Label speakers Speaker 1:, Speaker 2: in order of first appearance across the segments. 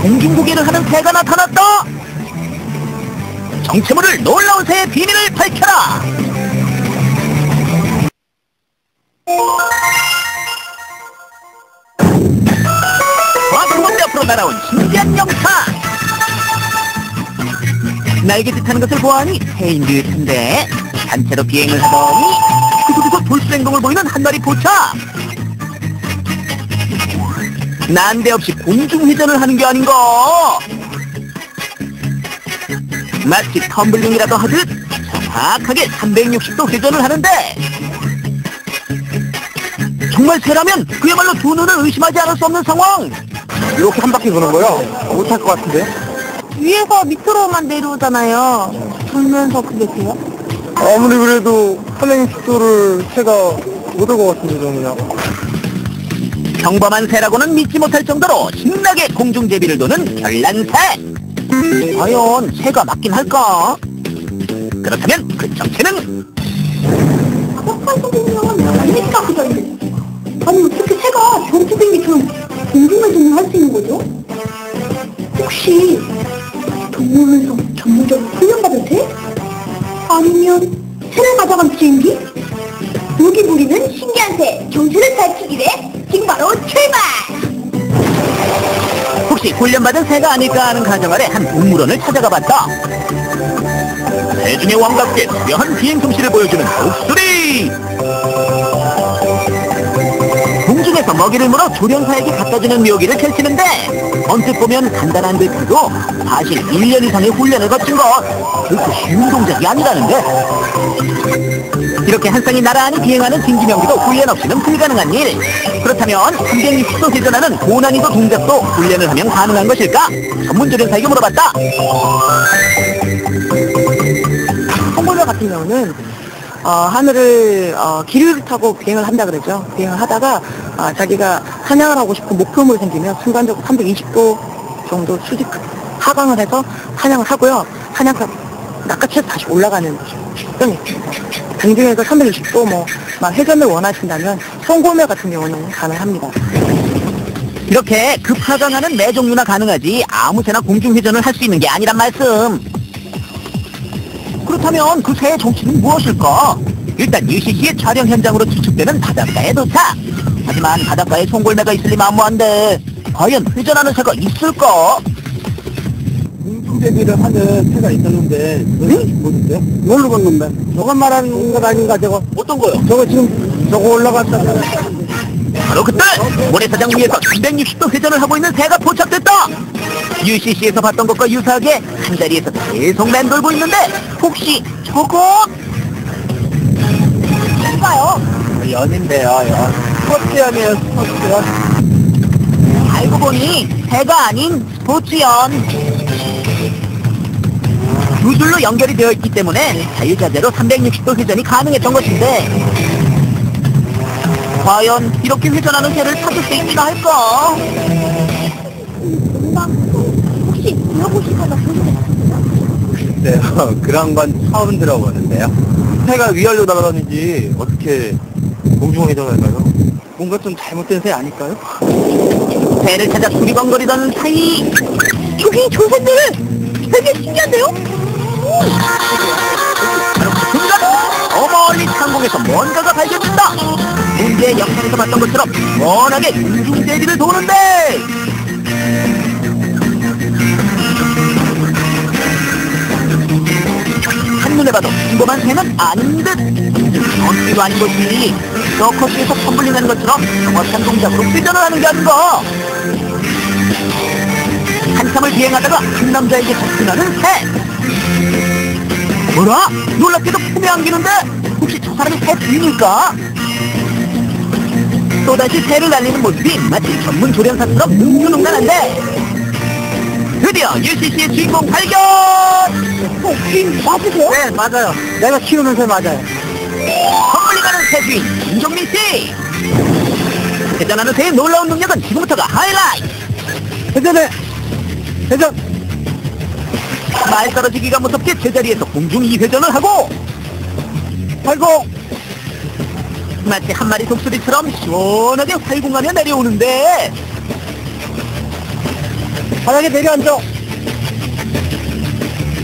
Speaker 1: 공중부기를 하는 새가 나타났다. 정체모를 놀라운 새의 비밀을 밝혀라. 과거문 옆으로 날아온 신기한 영상. 날개짓 하는 것을 보아하니 새인 듯한데 단체로 비행을 하더니 그곳에서 돌출 행동을 보이는 한 마리 포차. 난데없이 공중회전을 하는 게 아닌가. 마치 텀블링이라도 하듯 정확하게 360도 회전을 하는데, 정말 새라면 그야말로 두 눈을 의심하지 않을 수 없는 상황.
Speaker 2: 이렇게 한 바퀴 도는 거요? 못할 것 같은데?
Speaker 3: 위에서 밑으로만 내려오잖아요. 돌면서 그게 돼요?
Speaker 2: 아무리 그래도 360도를 새가 못 올 것 같은데, 그냥.
Speaker 1: 평범한 새라고는 믿지 못할 정도로 신나게 공중제비를 도는 별난새. 과연 새가 맞긴 할까? 그렇다면 그 정체는?
Speaker 3: 바닷가에서 보면 새가 그전데 아니 어떻게 새가 전투 비행기처럼 공중회전을 할 수 있는 거죠? 혹시 동물원에서 전문적으로 훈련받은 새? 아니면 새를 가져간 비행기? 여기 우리는 신기한 새 정체를 밝히기 위해 지금 바로 출발!
Speaker 1: 혹시 훈련받은 새가 아닐까 하는 가정 아래 한 동물원을 찾아가 봤다. 새 중의 왕답게 화려한 비행 솜씨를 보여주는 독수리. 공중에서 먹이를 물어 조련사에게 갖다주는 묘기를 펼치는데, 언뜻 보면 간단한 듯해도 사실 1년 이상의 훈련을 거친 것. 그렇게 쉬운 동작이 아니라는데. 이렇게 한 쌍이 나란히 비행하는 진기명기도 훈련 없이는 불가능한 일. 그렇다면 360도 회전하는 고난이도 동작도 훈련을 하면 가능한 것일까? 전문 조련사에게 물어봤다.
Speaker 3: 홍보자 같은 경우는 하늘을 기류를 타고 비행을 한다 그러죠. 비행을 하다가 자기가 사냥을 하고 싶은 목표물이 생기면 순간적으로 320도 정도 수직 하강을 해서 사냥을 하고요. 사냥감 낚아채서 다시 올라가는 특성이 있습니다. 등중에서 360도 막 회전을 원하신다면 송골매 같은 경우는 가능합니다.
Speaker 1: 이렇게 급하강하는 매 종류나 가능하지 아무 새나 공중회전을 할 수 있는 게 아니란 말씀. 그렇다면 그 새의 정체는 무엇일까? 일단 UCC의 촬영 현장으로 추측되는 바닷가에 도착. 하지만 바닷가에 송골매가 있을 리 만무한데 과연 회전하는 새가 있을까?
Speaker 2: 공중제비를 하는 새가 있었는데, 응? 뭐인데? 뭘로 본 건데? 저건 말하는 것 아닌가, 저거?
Speaker 1: 어떤 거요?
Speaker 2: 저거 지금, 저거 올라갔다가.
Speaker 1: 바로 그때 모래사장 위에서 360도 회전을 하고 있는 새가 포착됐다. UCC에서 봤던 것과 유사하게 한 자리에서 계속 맴돌고 있는데, 혹시 저것? 뭔가요?
Speaker 2: 연인데요, 연. 스포츠연이에요, 스포츠연.
Speaker 1: 알고 보니 새가 아닌 스포츠연. 두 줄로 연결이 되어 있기 때문에 자유자재로 360도 회전이 가능했던 것인데, 과연 이렇게 회전하는 새를 찾을 수 있나 할까?
Speaker 3: 혹시 들어보시거나 보시나요?
Speaker 2: 글쎄요, 그런 건 처음 들어보는데요. 새가 위아래로 날아다니지, 어떻게 공중회전할까요? 뭔가 좀 잘못된 새 아닐까요?
Speaker 1: 새를 찾아 두리번거리던 사이,
Speaker 3: 저기 저 새들 되게 신기한데요?
Speaker 1: 바로 그 순간 저 멀리 상공에서 뭔가가 발견된다. 문제의 영상에서 봤던 것처럼 원하게 공중제비를 도는데, 한눈에 봐도 평범한 새는 아닌 듯. 전기도 아닌 것이 서커스에서 텀블링하는 것처럼 정확한 동작으로 회전을 하는 게 아닌가. 한참을 비행하다가 한 남자에게 접근하는 새. 뭐라? 놀랍게도 품에 안기는데 혹시 저 사람이 새 주인일까? 또다시 새를 날리는 모습이 마치 전문 조련사처럼 능수능란한데, 드디어 UCC의 주인공 발견!
Speaker 3: 주인 맞으세요?
Speaker 2: 네, 맞아요. 내가 키우는 새 맞아요.
Speaker 1: 텀블링하는 새 주인 김종민씨. 회전하는 새의 놀라운 능력은 지금부터가 하이라이트.
Speaker 2: 회전해! 회전!
Speaker 1: 말 떨어지기가 무섭게 제자리에서 공중 2회전을 하고,
Speaker 2: 아이고!
Speaker 1: 마치 한 마리 독수리처럼 시원하게 활공하며 내려오는데,
Speaker 2: 바닥에 내려앉아.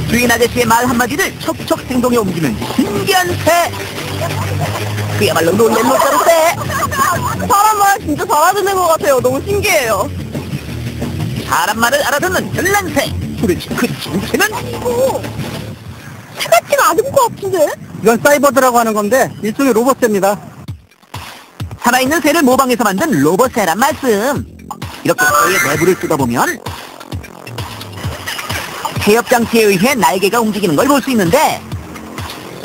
Speaker 1: 주인 아저씨의 말 한마디를 척척 행동에 옮기는 신기한 새. 그야말로 놀랄 새.
Speaker 3: 사람 말 진짜 잘하는 것 같아요. 너무 신기해요.
Speaker 1: 사람 말을 알아듣는 별난 새. 도대체 그 정체는?
Speaker 3: 새 같지는 않은 것 같은데?
Speaker 2: 이건 사이버드라고 하는 건데 일종의 로봇새입니다.
Speaker 1: 살아있는 새를 모방해서 만든 로봇새란 말씀. 이렇게 새의 내부를 뜯어보면 태엽 장치에 의해 날개가 움직이는 걸 볼 수 있는데,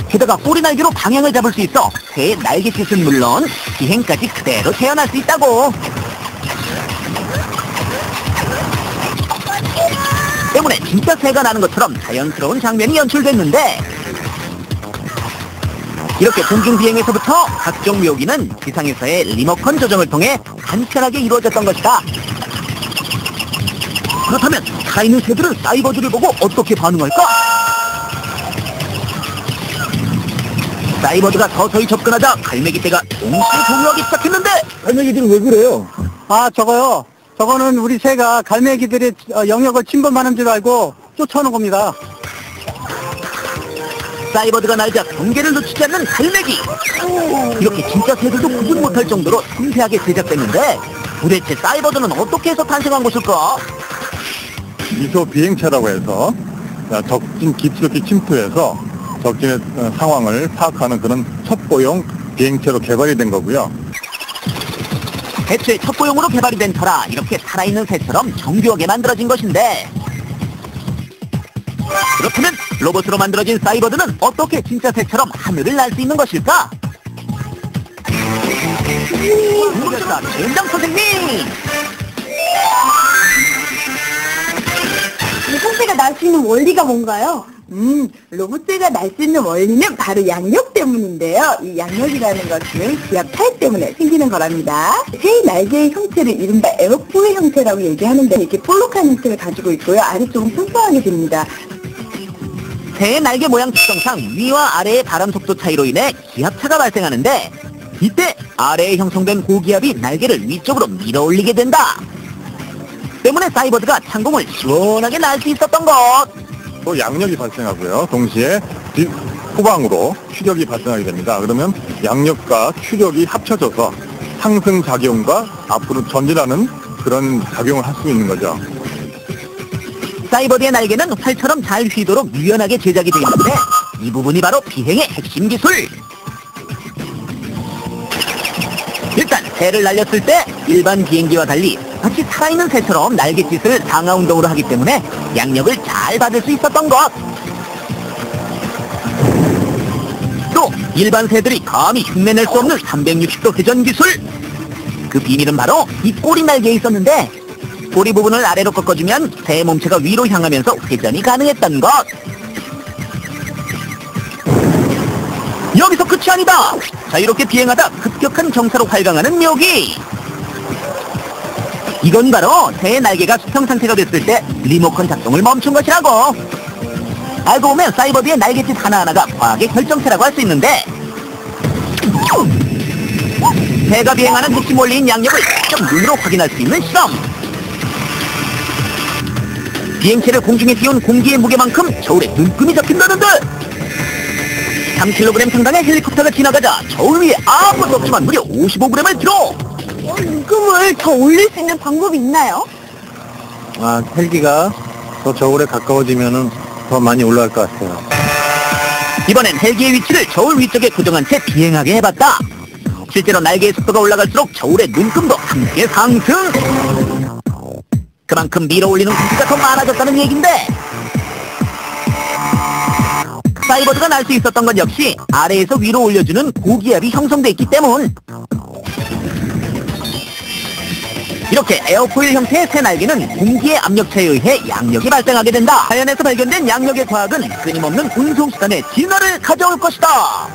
Speaker 1: 게다가 꼬리 날개로 방향을 잡을 수 있어 새의 날개짓은 물론 비행까지 그대로 태어날 수 있다고. 때문에 진짜 새가 나는 것처럼 자연스러운 장면이 연출됐는데, 이렇게 공중 비행에서부터 각종 묘기는 지상에서의 리모컨 조정을 통해 간편하게 이루어졌던 것이다. 그렇다면 살아있는 새들은 사이버드를 보고 어떻게 반응할까? 사이버드가 서서히 접근하자 갈매기떼가 동시에 공유하기 시작했는데,
Speaker 2: 갈매기들은 왜 그래요? 아, 저거요. 저거는 우리 새가 갈매기들의 영역을 침범하는 줄 알고 쫓아오는 겁니다.
Speaker 1: 사이버드가 날자 경계를 놓치지 않는 갈매기. 이렇게 진짜 새들도 구분 못할 정도로 섬세하게 제작됐는데, 도대체 사이버드는 어떻게 해서 탄생한 것일까?
Speaker 4: 미소 비행체라고 해서 적진 깊숙이 침투해서 적진의 상황을 파악하는 그런 첩보용 비행체로 개발이 된 거고요.
Speaker 1: 애초에 첩보용으로 개발이 된 터라 이렇게 살아있는 새처럼 정교하게 만들어진 것인데, 그렇다면 로봇으로 만들어진 사이버드는 어떻게 진짜 새처럼 하늘을 날 수 있는 것일까? 궁금했다 최은장 선생님!
Speaker 3: 로봇새가 날 수 있는 원리가 뭔가요? 로봇새가 날 수 있는 원리는 바로 양력 때문인데요. 이 양력이라는 것은 기압 차이 때문에 생기는 거랍니다. 새의 날개의 형태를 이른바 에어포의 형태라고 얘기하는데, 이렇게 볼록한 형태를 가지고 있고요. 아래쪽은 평평하게 됩니다.
Speaker 1: 새의 날개 모양 특성상 위와 아래의 바람 속도 차이로 인해 기압차가 발생하는데, 이때 아래에 형성된 고기압이 날개를 위쪽으로 밀어올리게 된다. 때문에 사이버드가 창공을 시원하게 날 수 있었던 것.
Speaker 4: 또 양력이 발생하고요. 동시에 후방으로 추력이 발생하게 됩니다. 그러면 양력과 추력이 합쳐져서 상승작용과 앞으로 전진하는 그런 작용을 할 수 있는 거죠.
Speaker 1: 사이버드의 날개는 활처럼 잘 휘도록 유연하게 제작이 되어 있는데, 이 부분이 바로 비행의 핵심 기술. 일단 새를 날렸을 때 일반 비행기와 달리 마치 살아있는 새처럼 날갯짓을 상하 운동으로 하기 때문에 양력을 잘 받을 수 있었던 것. 또 일반 새들이 감히 흉내낼 수 없는 360도 회전 기술. 그 비밀은 바로 이 꼬리 날개에 있었는데, 꼬리 부분을 아래로 꺾어주면 새 몸체가 위로 향하면서 회전이 가능했던 것. 여기서 끝이 아니다. 자유롭게 비행하다 급격한 정사로 활강하는 묘기. 이건 바로 새의 날개가 수평 상태가 됐을 때 리모컨 작동을 멈춘 것이라고. 알고 보면 사이버드의 날갯짓 하나하나가 과학의 결정체라고 할 수 있는데, 새가 비행하는 핵심 원리인 양력을 직접 눈으로 확인할 수 있는 실험. 비행체를 공중에 띄운 공기의 무게만큼 저울에 눈금이 잡힌다는데, 3kg 상당의 헬리콥터가 지나가자 저울 위에 아무것도 없지만 무려 55g을 들어.
Speaker 3: 눈금을 더 올릴 수 있는 방법이 있나요?
Speaker 2: 아, 헬기가 더 저울에 가까워지면은 더 많이 올라갈 것 같아요.
Speaker 1: 이번엔 헬기의 위치를 저울 위쪽에 고정한 채 비행하게 해봤다. 실제로 날개의 속도가 올라갈수록 저울의 눈금도 함께 상승. 그만큼 밀어올리는 공기가 더 많아졌다는 얘긴데, 사이버드가 날 수 있었던 건 역시 아래에서 위로 올려주는 고기압이 형성돼 있기 때문. 이렇게 에어포일 형태의 새 날개는 공기의 압력차에 의해 양력이 발생하게 된다. 자연에서 발견된 양력의 과학은 끊임없는 운송수단의 진화를 가져올 것이다.